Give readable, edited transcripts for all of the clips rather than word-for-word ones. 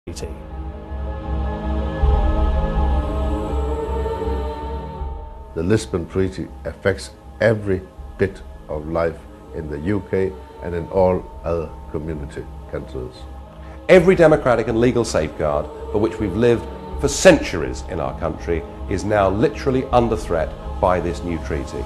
Treaty. The Lisbon Treaty affects every bit of life in the UK and in all other community countries. Every democratic and legal safeguard for which we've lived for centuries in our country is now literally under threat by this new treaty.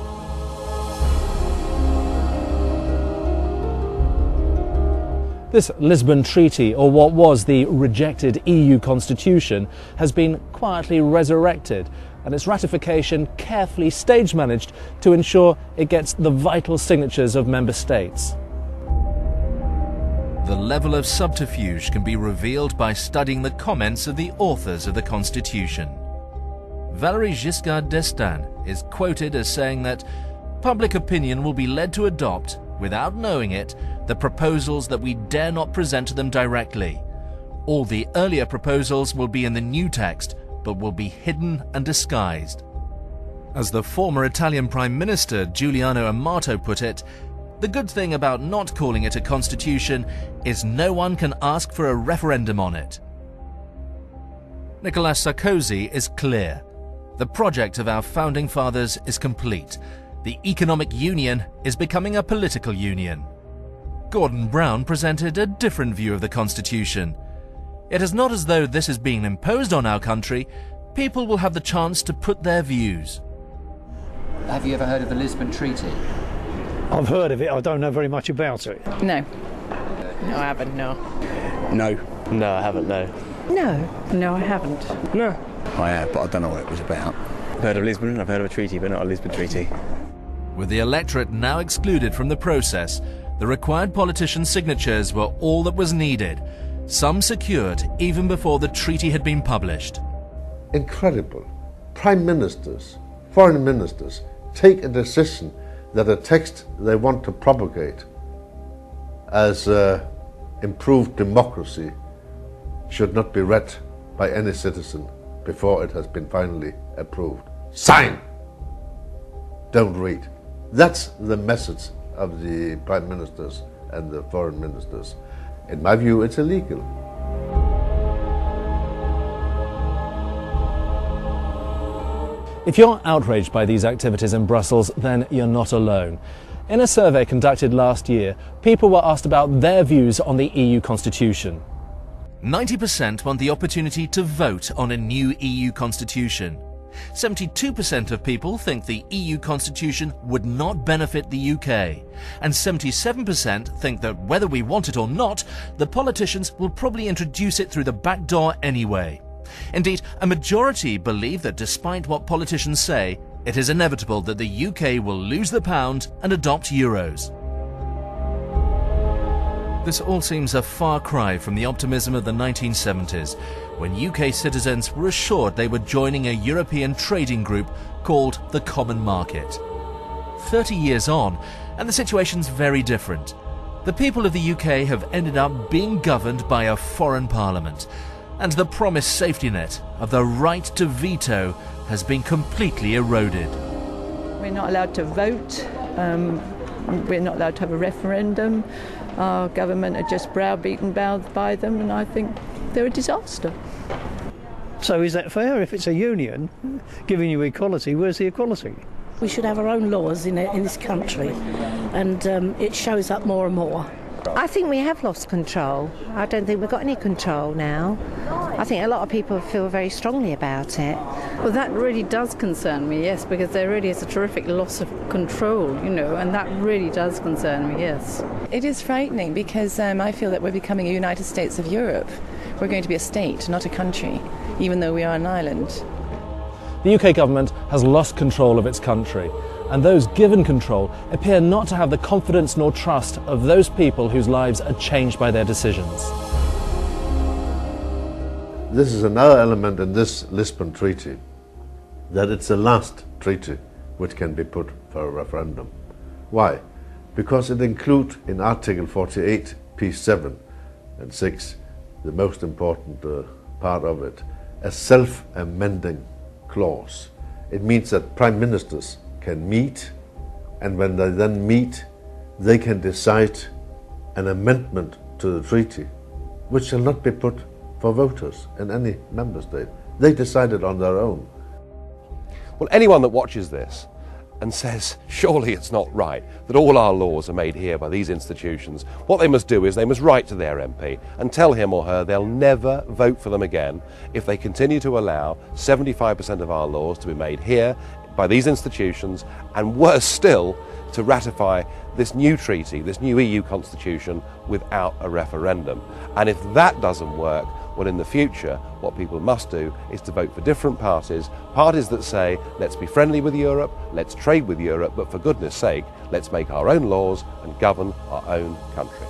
This Lisbon Treaty, or what was the rejected EU constitution, has been quietly resurrected and its ratification carefully stage managed to ensure it gets the vital signatures of member states. The level of subterfuge can be revealed by studying the comments of the authors of the Constitution. Valéry Giscard d'Estaing is quoted as saying that public opinion will be led to adopt, without knowing it, the proposals that we dare not present to them directly. All the earlier proposals will be in the new text, but will be hidden and disguised. As the former Italian Prime Minister Giuliano Amato put it, the good thing about not calling it a constitution is no one can ask for a referendum on it. Nicolas Sarkozy is clear. The project of our founding fathers is complete. The economic union is becoming a political union. Gordon Brown presented a different view of the Constitution. It is not as though this is being imposed on our country. People will have the chance to put their views. Have you ever heard of the Lisbon Treaty? I've heard of it, I don't know very much about it. No. No, I haven't, no. No. No, I haven't, no. No. No, I haven't. No. I have, but I don't know what it was about. I've heard of Lisbon, I've heard of a treaty, but not a Lisbon Treaty. With the electorate now excluded from the process, the required politicians' signatures were all that was needed, some secured even before the treaty had been published. Incredible. Prime ministers, foreign ministers take a decision that a text they want to propagate as improved democracy should not be read by any citizen before it has been finally approved. Sign! Don't read. That's the message of the prime ministers and the foreign ministers. In my view, it's illegal. If you're outraged by these activities in Brussels, then you're not alone. In a survey conducted last year, people were asked about their views on the EU constitution. 90% want the opportunity to vote on a new EU constitution. 72% of people think the EU constitution would not benefit the UK. And 77% think that whether we want it or not, the politicians will probably introduce it through the back door anyway. Indeed, a majority believe that despite what politicians say, it is inevitable that the UK will lose the pound and adopt euros. This all seems a far cry from the optimism of the 1970s, when UK citizens were assured they were joining a European trading group called the Common Market. 30 years on, and the situation's very different. The people of the UK have ended up being governed by a foreign parliament, and the promised safety net of the right to veto has been completely eroded. We're not allowed to vote. We're not allowed to have a referendum. Our government are just browbeaten by them, and I think they're a disaster. So is that fair? If it's a union giving you equality, where's the equality? We should have our own laws in this country, and it shows up more and more. I think we have lost control. I don't think we've got any control now. I think a lot of people feel very strongly about it. Well, that really does concern me, yes, because there really is a terrific loss of control, and that really does concern me, yes. It is frightening because I feel that we're becoming a United States of Europe. We're going to be a state, not a country, even though we are an island. The UK government has lost control of its country, and those given control appear not to have the confidence nor trust of those people whose lives are changed by their decisions. This is another element in this Lisbon Treaty, that it's the last treaty which can be put for a referendum. Why? Because it includes in Article 48, Piece 7 and 6, the most important part of it, a self-amending clause. It means that prime ministers can meet, and when they then meet, they can decide an amendment to the treaty, which shall not be put for voters in any member state. They decided on their own. Well, anyone that watches this and says, surely it's not right that all our laws are made here by these institutions, what they must do is they must write to their MP and tell him or her they'll never vote for them again if they continue to allow 75% of our laws to be made here by these institutions, and worse still, to ratify this new treaty, this new EU constitution, without a referendum. And if that doesn't work, well, in the future, what people must do is to vote for different parties, parties that say, let's be friendly with Europe, let's trade with Europe, but for goodness sake, let's make our own laws and govern our own country.